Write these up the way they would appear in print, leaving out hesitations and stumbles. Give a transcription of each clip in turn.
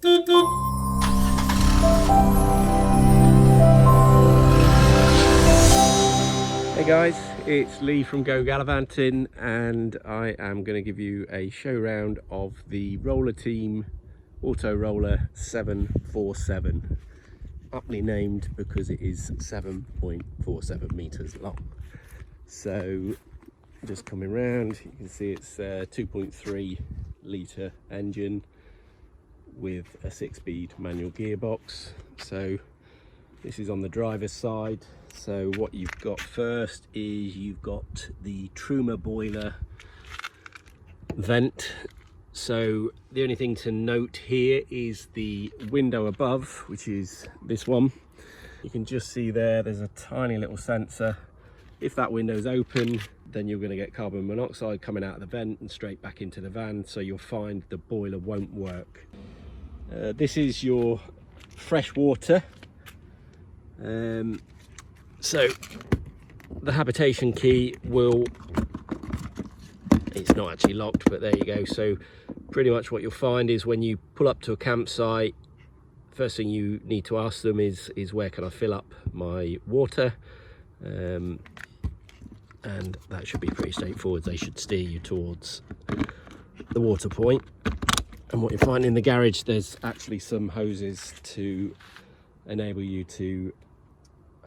Hey guys, it's Lee from GoGallivanting, and I am going to give you a show round of the Roller Team Auto Roller 747, aptly named because it is 7.47 meters long. So just coming round, you can see it's a 2.3 litre engine with a 6-speed manual gearbox. So this is on the driver's side. So what you've got first is you've got the Truma boiler vent. So the only thing to note here is the window above, which is this one. You can just see there's a tiny little sensor. If that window's open, then you're going to get carbon monoxide coming out of the vent and straight back into the van, so you'll find the boiler won't work. This is your fresh water. So the habitation key it's not actually locked, but there you go. So pretty much what you'll find is when you pull up to a campsite, first thing you need to ask them is where can I fill up my water, and that should be pretty straightforward. They should steer you towards the water point. And what you find in the garage, there's actually some hoses to enable you to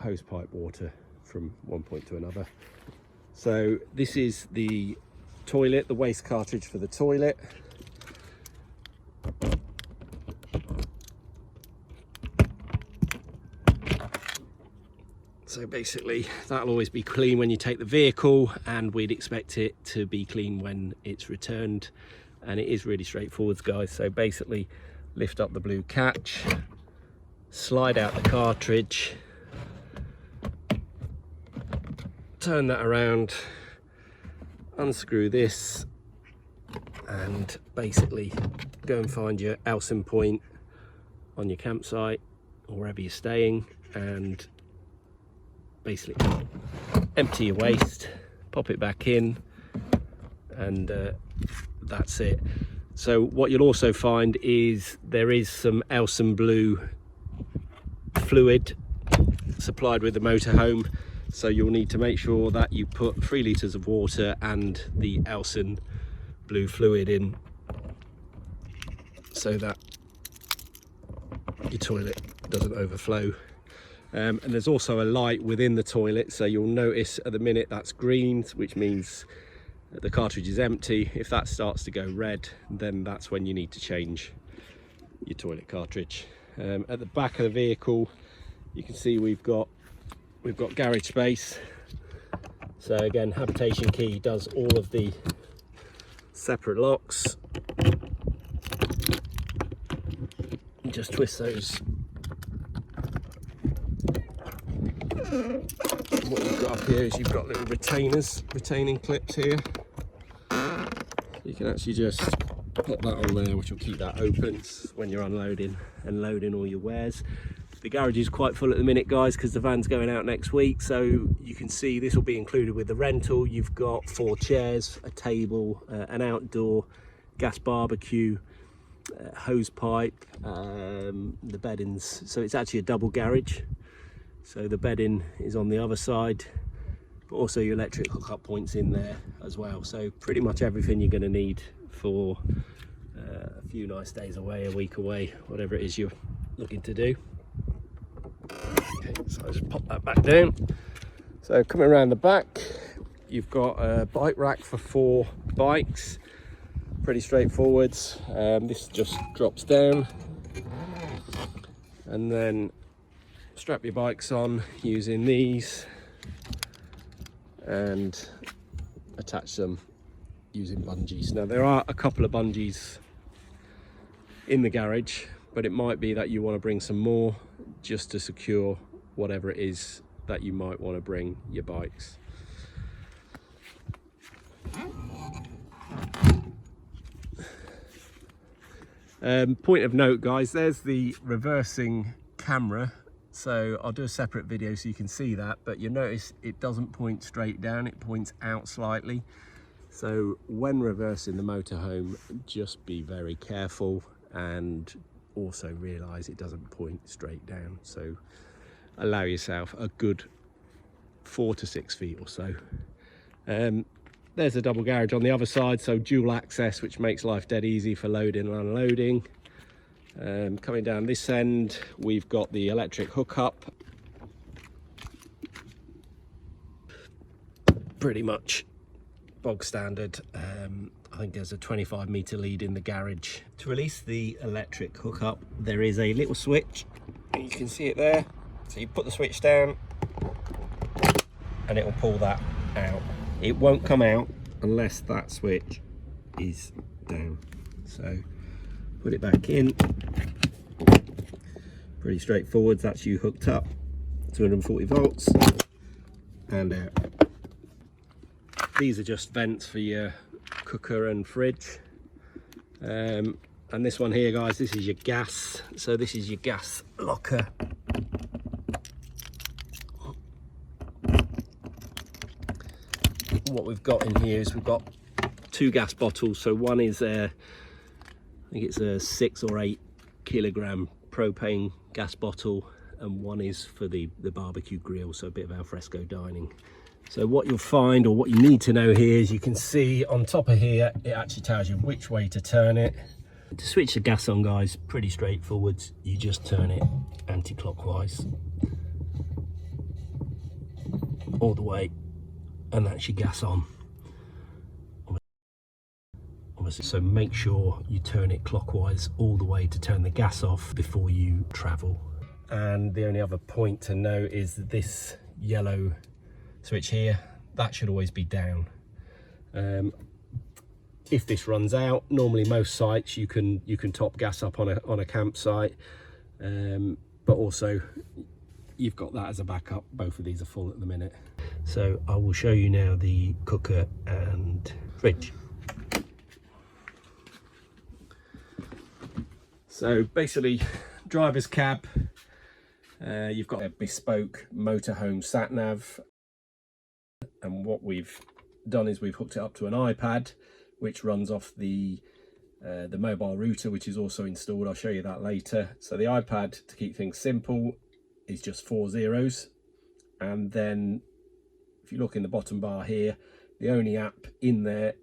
hose pipe water from one point to another. So this is the toilet, the waste cartridge for the toilet. So basically that'll always be clean when you take the vehicle, and we'd expect it to be clean when it's returned. And it is really straightforward, guys. So basically lift up the blue catch, slide out the cartridge, turn that around, unscrew this, and basically go and find your Elson point on your campsite or wherever you're staying, and basically empty your waste, pop it back in, and that's it. So what you'll also find is there is some Elson blue fluid supplied with the motorhome, so you'll need to make sure that you put 3 litres of water and the Elson blue fluid in, so that your toilet doesn't overflow. And there's also a light within the toilet, so you'll notice at the minute that's green, which means the cartridge is empty. If that starts to go red, then that's when you need to change your toilet cartridge. At the back of the vehicle, you can see we've got garage space. So again, habitation key does all of the separate locks. You just twist those. What you've got up here is you've got little retaining clips here. You can actually just pop that on there, which will keep that open when you're unloading and loading all your wares. The garage is quite full at the minute, guys, because the van's going out next week. So you can see this will be included with the rental. You've got 4 chairs, a table, an outdoor gas barbecue, hose pipe, the beddings. So it's actually a double garage. So the bedding is on the other side, but also your electric hookup points in there as well. So pretty much everything you're going to need for a few nice days away, a week away, whatever it is you're looking to do. Okay, so I'll just pop that back down. So coming around the back, you've got a bike rack for 4 bikes. Pretty straightforward. This just drops down, and then strap your bikes on using these and attach them using bungees. Now there are a couple of bungees in the garage, but it might be that you want to bring some more just to secure whatever it is that you might want to bring your bikes. Point of note, guys, there's the reversing camera. So I'll do a separate video so you can see that, but you notice it doesn't point straight down, it points out slightly. So when reversing the motorhome, just be very careful and also realise it doesn't point straight down, so allow yourself a good 4 to 6 feet or so. There's a double garage on the other side, so dual access, which makes life dead easy for loading and unloading. Coming down this end, we've got the electric hookup. Pretty much bog standard. I think there's a 25-metre lead in the garage. To release the electric hookup, there is a little switch, and you can see it there. So you put the switch down and it will pull that out. It won't come out unless that switch is down. So put it back in. Pretty straightforward. That's you hooked up, 240 volts, and out. These are just vents for your cooker and fridge. And this one here, guys, this is your gas. So this is your gas locker. What we've got in here is we've got 2 gas bottles. So one is I think it's a 6 or 8 kilogram propane gas bottle, and one is for the barbecue grill, so a bit of alfresco dining. So what you'll find, or what you need to know here, is you can see on top of here, it actually tells you which way to turn it. To switch the gas on, guys, pretty straightforward. You just turn it anti-clockwise all the way, and that's your gas on. Obviously, so make sure you turn it clockwise all the way to turn the gas off before you travel. And the only other point to note is that this yellow switch here, that should always be down. If this runs out, normally most sites you can top gas up on a campsite, but also you've got that as a backup. Both of these are full at the minute. So I will show you now the cooker and fridge. So basically, driver's cab, you've got a bespoke motorhome sat nav. And what we've done is we've hooked it up to an iPad, which runs off the mobile router, which is also installed. I'll show you that later. So the iPad, to keep things simple, is just 4 zeros. And then if you look in the bottom bar here, the only app in there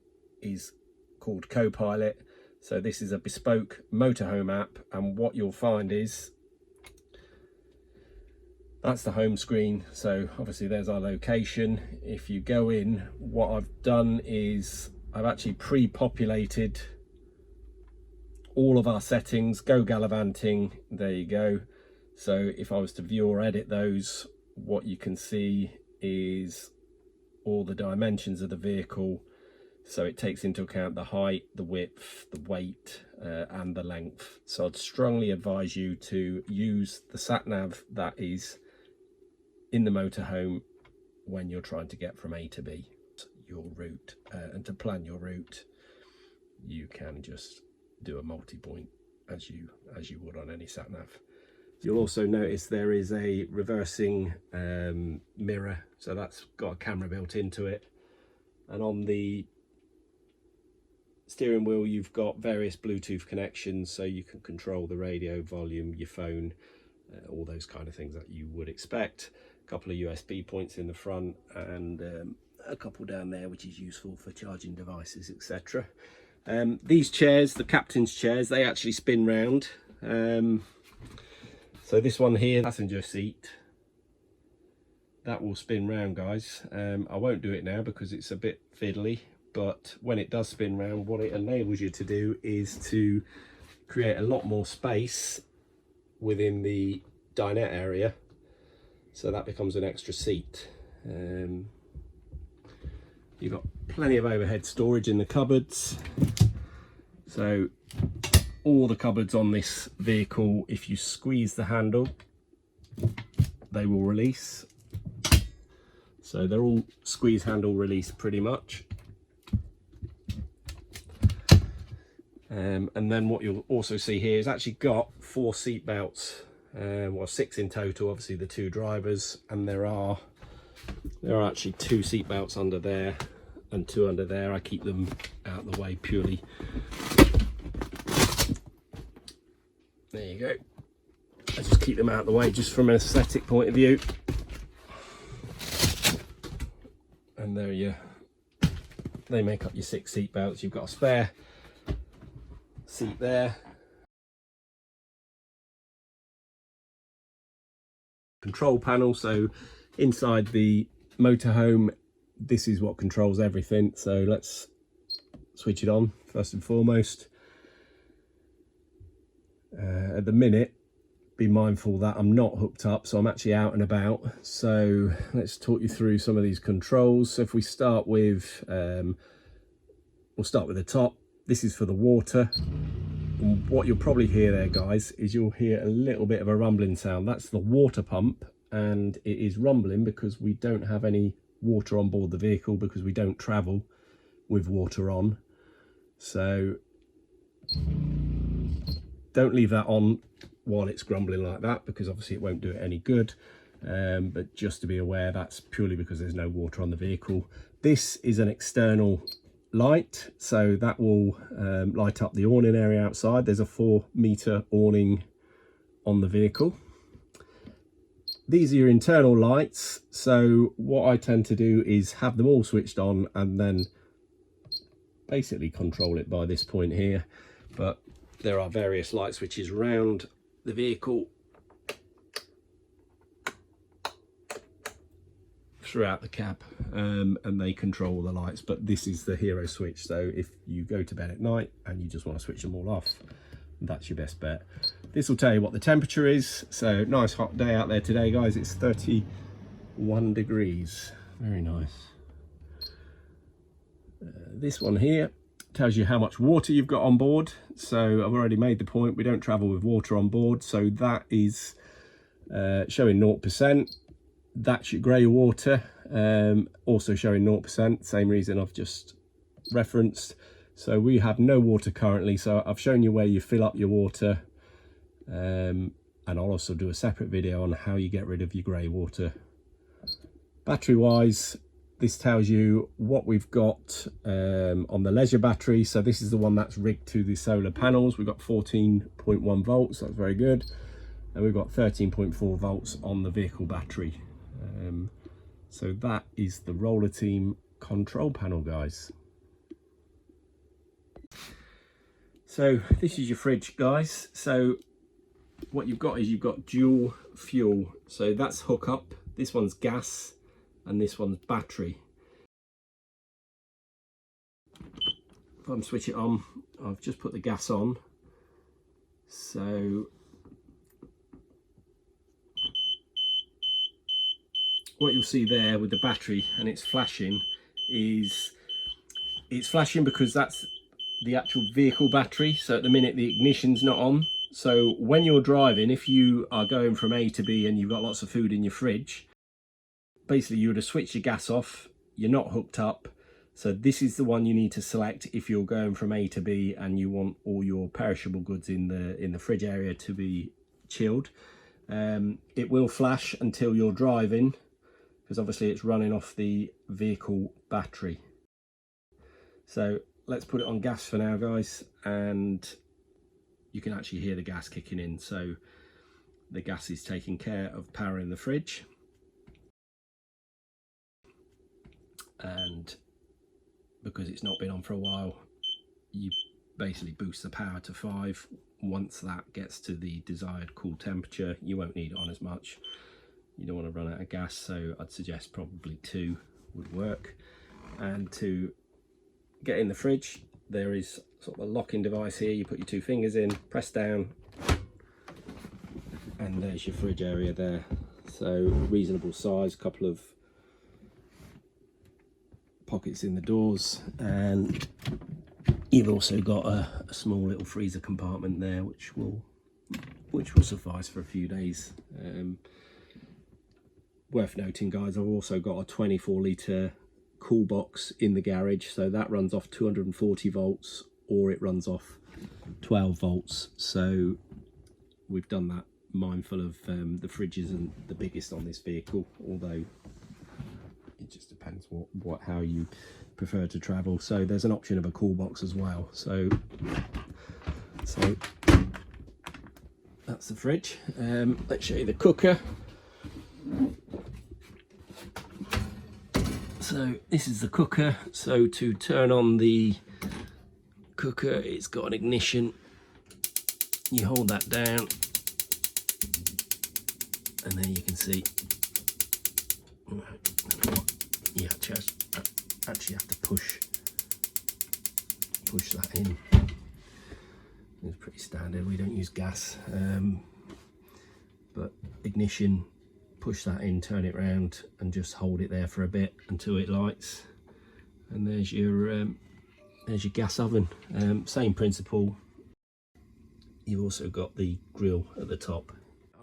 is called Copilot. So this is a bespoke motorhome app, and what you'll find is that's the home screen. So obviously there's our location. If you go in, what I've done is I've actually pre-populated all of our settings, GoGallivanting, there you go. So if I was to view or edit those, what you can see is all the dimensions of the vehicle. So it takes into account the height, the width, the weight, and the length. So I'd strongly advise you to use the sat nav that is in the motorhome when you're trying to get from A to B, your route. And to plan your route, you can just do a multi-point as you would on any sat nav. You'll also notice there is a reversing mirror, so that's got a camera built into it. And on the steering wheel, you've got various Bluetooth connections, so you can control the radio, volume, your phone, all those kind of things that you would expect. A couple of USB points in the front, and a couple down there, which is useful for charging devices, etc. These chairs, the captain's chairs, they actually spin round. So this one here, passenger seat, that will spin round, guys. I won't do it now because it's a bit fiddly, but when it does spin round, what it enables you to do is to create a lot more space within the dinette area, so that becomes an extra seat. You've got plenty of overhead storage in the cupboards. So all the cupboards on this vehicle, if you squeeze the handle, they will release. So they're all squeeze handle release pretty much. And then what you'll also see here is actually got 4 seat belts, well 6 in total, obviously the 2 drivers, and there are actually 2 seat belts under there and 2 under there. I keep them out of the way purely There you go. I just keep them out of the way just from an aesthetic point of view. And there you, they make up your 6 seat belts. You've got a spare seat there. Control panel, so inside the motorhome, this is what controls everything. So let's switch it on first and foremost. At the minute, be mindful that I'm not hooked up, so I'm actually out and about. So let's talk you through some of these controls. So if we start with, we'll start with the top. This is for the water. And what you'll probably hear there, guys, is you'll hear a little bit of a rumbling sound. That's the water pump, and it is rumbling because we don't have any water on board the vehicle, because we don't travel with water on. So don't leave that on while it's grumbling like that, because obviously it won't do it any good. But just to be aware, that's purely because there's no water on the vehicle. This is an external light, so that will light up the awning area outside. There's a 4-meter awning on the vehicle. These are your internal lights. So what I tend to do is have them all switched on and then basically control it by this point here. But there are various light switches around the vehicle throughout the cab, and they control the lights. But this is the hero switch, so if you go to bed at night and you just want to switch them all off, that's your best bet. This will tell you what the temperature is. So nice hot day out there today, guys. It's 31 degrees. Very nice. This one here tells you how much water you've got on board. So I've already made the point, we don't travel with water on board, so that is showing 0%. That's your grey water, also showing 0%, same reason I've just referenced. So we have no water currently, so I've shown you where you fill up your water, and I'll also do a separate video on how you get rid of your grey water. Battery wise, this tells you what we've got on the leisure battery. So this is the one that's rigged to the solar panels. We've got 14.1 volts, that's very good. And we've got 13.4 volts on the vehicle battery. So that is the Roller Team control panel, guys. So this is your fridge, guys. So what you've got is you've got dual fuel. So that's hookup. This one's gas and this one's battery. If I switch it on, I've just put the gas on. So what you'll see there with the battery, and it's flashing, is it's flashing because that's the actual vehicle battery. So at the minute the ignition's not on. So when you're driving, if you are going from A to B and you've got lots of food in your fridge, basically you would have switched your gas off, you're not hooked up. So this is the one you need to select if you're going from A to B and you want all your perishable goods in the fridge area to be chilled. It will flash until you're driving, because obviously it's running off the vehicle battery. So let's put it on gas for now, guys, and you can actually hear the gas kicking in. So the gas is taking care of powering the fridge. And because it's not been on for a while, you basically boost the power to 5. Once that gets to the desired cool temperature, you won't need it on as much. You don't want to run out of gas, so I'd suggest probably 2 would work. And to get in the fridge, there is sort of a locking device here. You put your 2 fingers in, press down, and there's your fridge area there. So reasonable size, couple of pockets in the doors, and you've also got a small little freezer compartment there, which will suffice for a few days. Worth noting, guys, I've also got a 24-litre cool box in the garage, so that runs off 240 volts or it runs off 12 volts. So we've done that mindful of the fridge isn't the biggest on this vehicle, although it just depends how you prefer to travel. So there's an option of a cool box as well. So that's the fridge. Let's show you the cooker. So this is the cooker. So to turn on the cooker, it's got an ignition. You hold that down and then you can see you actually have to push that in. It's pretty standard, we don't use gas, but ignition, push that in, turn it round and just hold it there for a bit until it lights, and there's your gas oven. Same principle. You've also got the grill at the top.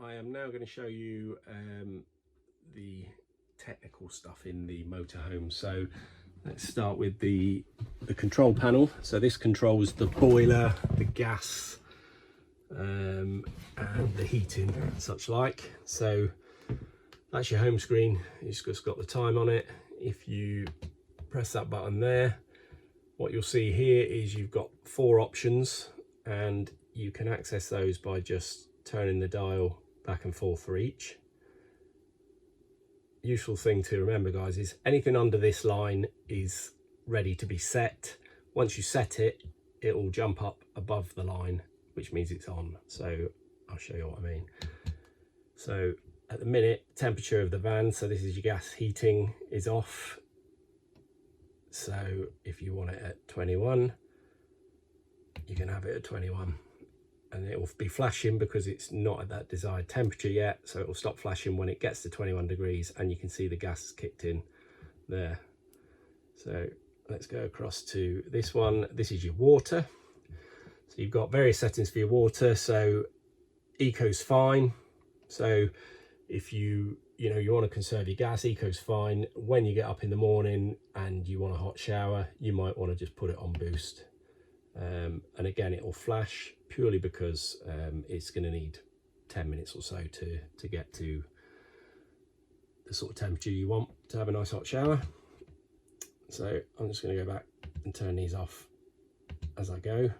I am now going to show you the technical stuff in the motorhome. So let's start with the control panel. So this controls the boiler, the gas, and the heating and such like. So that's your home screen. It's just got the time on it. If you press that button there, what you'll see here is you've got 4 options, and you can access those by just turning the dial back and forth for each. Useful thing to remember, guys, is anything under this line is ready to be set. Once you set it, it will jump up above the line, which means it's on. So I'll show you what I mean. So at the minute, temperature of the van, so this is your gas heating, is off. So if you want it at 21, you can have it at 21. And it will be flashing because it's not at that desired temperature yet, so it will stop flashing when it gets to 21 degrees, and you can see the gas has kicked in there. So let's go across to this one. This is your water. So you've got various settings for your water. So eco's fine. So if you want to conserve your gas, eco's fine. When you get up in the morning and you want a hot shower, you might want to just put it on boost. And again, it will flash purely because it's going to need 10 minutes or so to get to the sort of temperature you want to have a nice hot shower. So I'm just going to go back and turn these off as I go.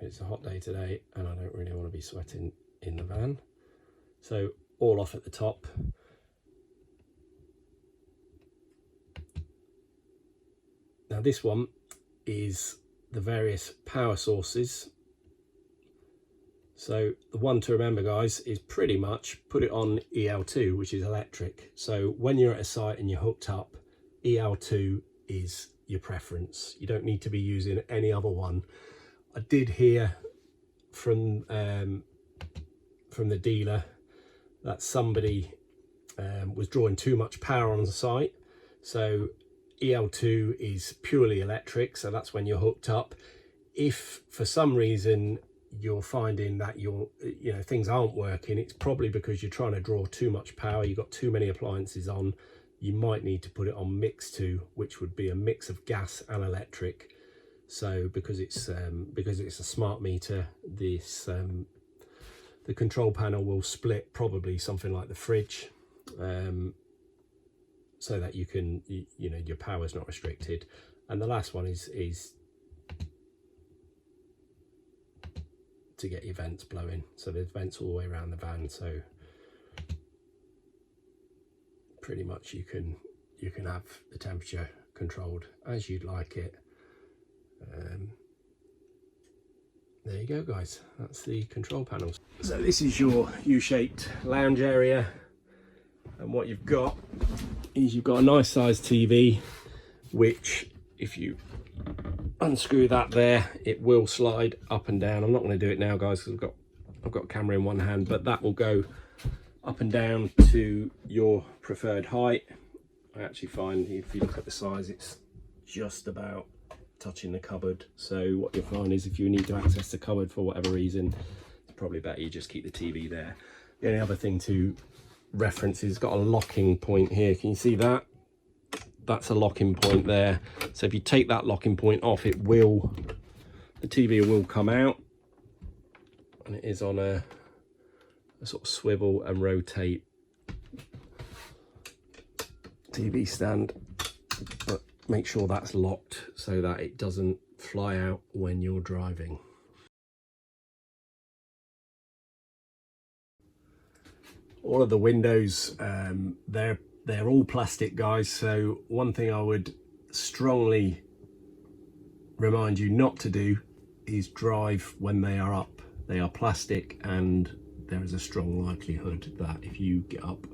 It's a hot day today and I don't really want to be sweating in the van. So all off at the top. Now this one is the various power sources. So the one to remember, guys, is pretty much put it on EL2, which is electric. So when you're at a site and you're hooked up, EL2 is your preference. You don't need to be using any other one. I did hear from the dealer that somebody was drawing too much power on the site. So EL2 is purely electric, so that's when you're hooked up. If for some reason you're finding that things aren't working, it's probably because you're trying to draw too much power, you've got too many appliances on. You might need to put it on mix 2, which would be a mix of gas and electric. So because it's a smart meter, this the control panel will split probably something like the fridge, so that you can, your power's not restricted. And the last one is to get your vents blowing. So there's vents all the way around the van, so pretty much you can have the temperature controlled as you'd like it. There you go, guys, that's the control panels. So this is your U-shaped lounge area, and what you've got is you've got a nice sized TV, which if you unscrew that there, it will slide up and down. I'm not going to do it now, guys, because I've got a camera in one hand, but that will go up and down to your preferred height. I actually find if you look at the size, it's just about touching the cupboard. So what you'll find is if you need to access the cupboard for whatever reason, it's probably better you just keep the TV there. The only other thing to reference is it's got a locking point here. Can you see that? That's a locking point there. So if you take that locking point off, the TV will come out, and it is on a sort of swivel and rotate TV stand, but make sure that's locked so that it doesn't fly out when you're driving. All of the windows, they're all plastic, guys. So one thing I would strongly remind you not to do is drive when they are up. They are plastic, and there is a strong likelihood that if you get up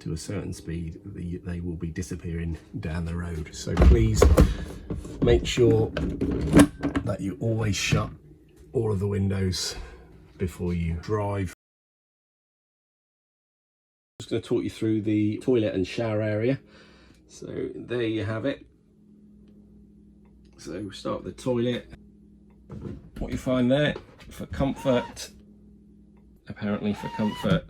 to a certain speed, they will be disappearing down the road. So please make sure that you always shut all of the windows before you drive. I'm just going to talk you through the toilet and shower area. So there you have it. So start with the toilet. What you find there, for comfort, apparently for comfort,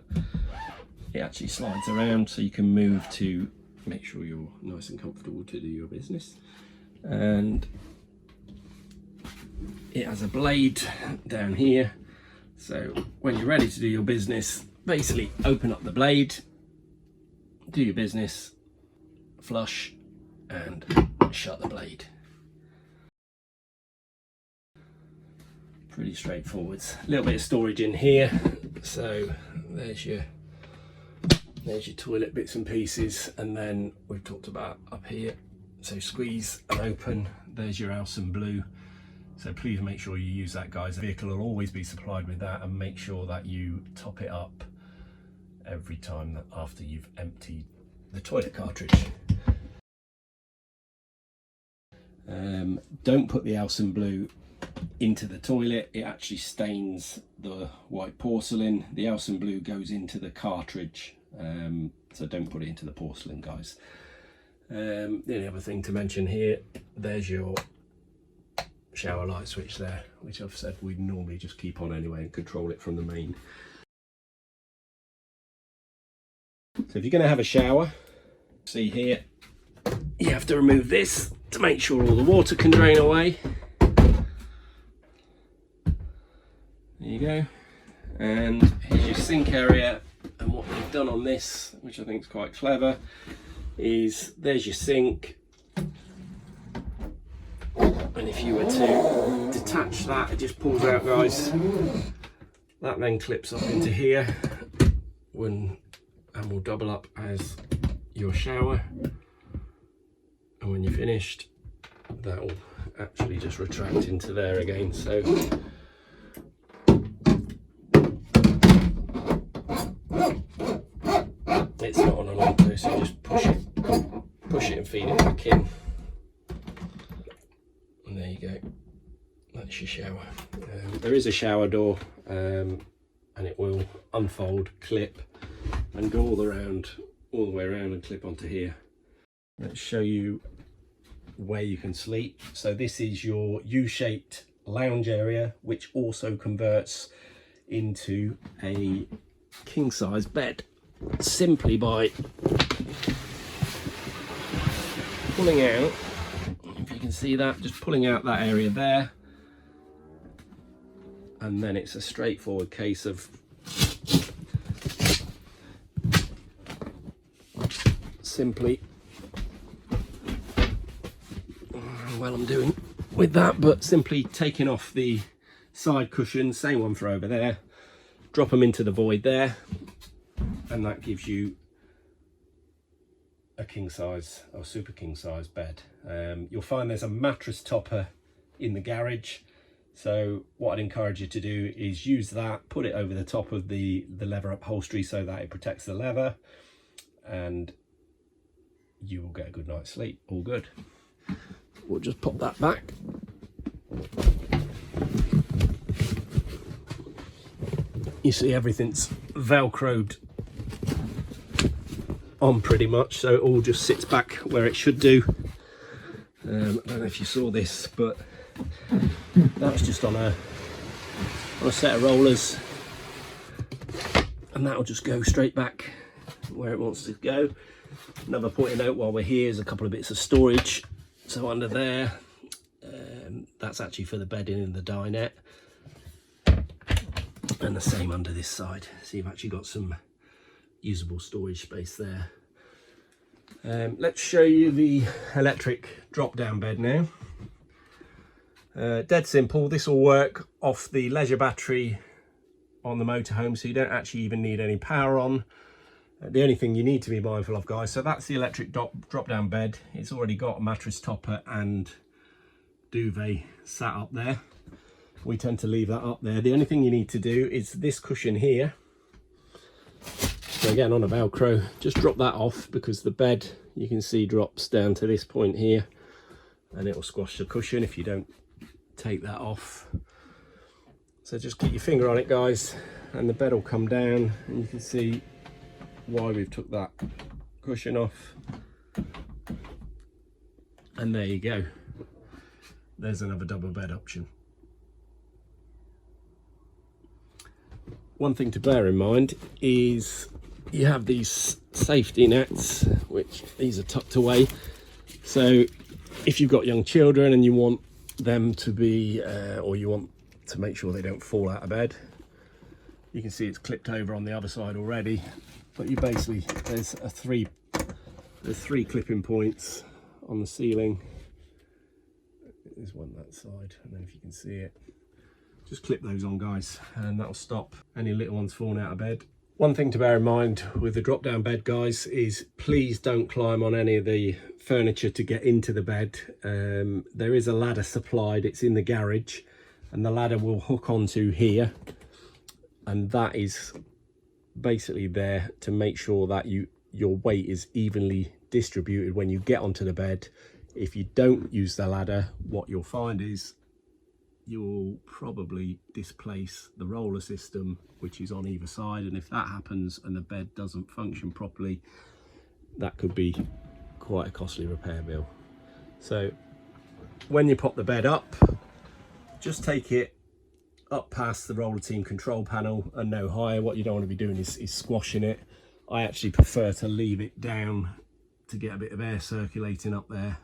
it actually slides around so you can move to make sure you're nice and comfortable to do your business. And it has a blade down here, so when you're ready to do your business, basically open up the blade, do your business, flush and shut the blade. Pretty straightforward. A little bit of storage in here, so there's your toilet bits and pieces, and then we've talked about up here, so squeeze and open, there's your Alson Blue. So please make sure you use that, guys. The vehicle will always be supplied with that, and make sure that you top it up every time that after you've emptied the toilet cartridge. Don't put the Alson Blue into the toilet, it actually stains the white porcelain. The Alson Blue goes into the cartridge, so don't put it into the porcelain, guys. The only other thing to mention here, there's your shower light switch there, which I've said we'd normally just keep on anyway and control it from the main. So if you're going to have a shower, see here, you have to remove this to make sure all the water can drain away. There you go. And here's your sink area, and what they've done on this, which I think is quite clever, is there's your sink, and if you were to detach that, it just pulls out, guys. That then clips up into here and will double up as your shower, and when you're finished, that will actually just retract into there again. So it's not on an auto, so you just push it and feed it back in, and there you go, that's your shower. There is a shower door, and it will unfold, clip and go all the way around and clip onto here. Let's show you where you can sleep. So this is your U-shaped lounge area, which also converts into a king-size bed simply by pulling out, if you can see that, just pulling out that area there, and then it's a straightforward case of simply, well, I'm doing with that, but simply taking off the side cushions, same one for over there, drop them into the void there, and that gives you a king size or super king size bed. You'll find there's a mattress topper in the garage, so what I'd encourage you to do is use that, put it over the top of the leather upholstery so that it protects the leather, and you will get a good night's sleep. All good. We'll just pop that back. You see everything's velcroed on pretty much, so it all just sits back where it should do. I don't know if you saw this, but that's just on a set of rollers, and that'll just go straight back where it wants to go. Another point of note while we're here is a couple of bits of storage. So under there, that's actually for the bedding and the dinette, and the same under this side. So you've actually got some usable storage space there. Let's show you the electric drop down bed now. Dead simple. This will work off the leisure battery on the motorhome, so you don't actually even need any power on. The only thing you need to be mindful of, guys, so that's the electric drop down bed. It's already got a mattress topper and duvet sat up there. We tend to leave that up there. The only thing you need to do is this cushion here. So again, on a Velcro, just drop that off, because the bed, you can see, drops down to this point here, and it will squash the cushion if you don't take that off. So just keep your finger on it, guys, and the bed will come down, and you can see why we've took that cushion off. And there you go. There's another double bed option. One thing to bear in mind is you have these safety nets, which these are tucked away. So if you've got young children and you want them to be, or you want to make sure they don't fall out of bed, you can see it's clipped over on the other side already. But you basically, there's three clipping points on the ceiling. There's one that side, I don't know if you can see it. Just clip those on, guys, and that'll stop any little ones falling out of bed. One thing to bear in mind with the drop down bed, guys, is please don't climb on any of the furniture to get into the bed. There is a ladder supplied, it's in the garage, and the ladder will hook onto here, and that is basically there to make sure that your weight is evenly distributed when you get onto the bed. If you don't use the ladder, what you'll find is you'll probably displace the roller system, which is on either side, and if that happens and the bed doesn't function properly, that could be quite a costly repair bill. So when you pop the bed up, just take it up past the roller team control panel and no higher. What you don't want to be doing is squashing it. I actually prefer to leave it down to get a bit of air circulating up there.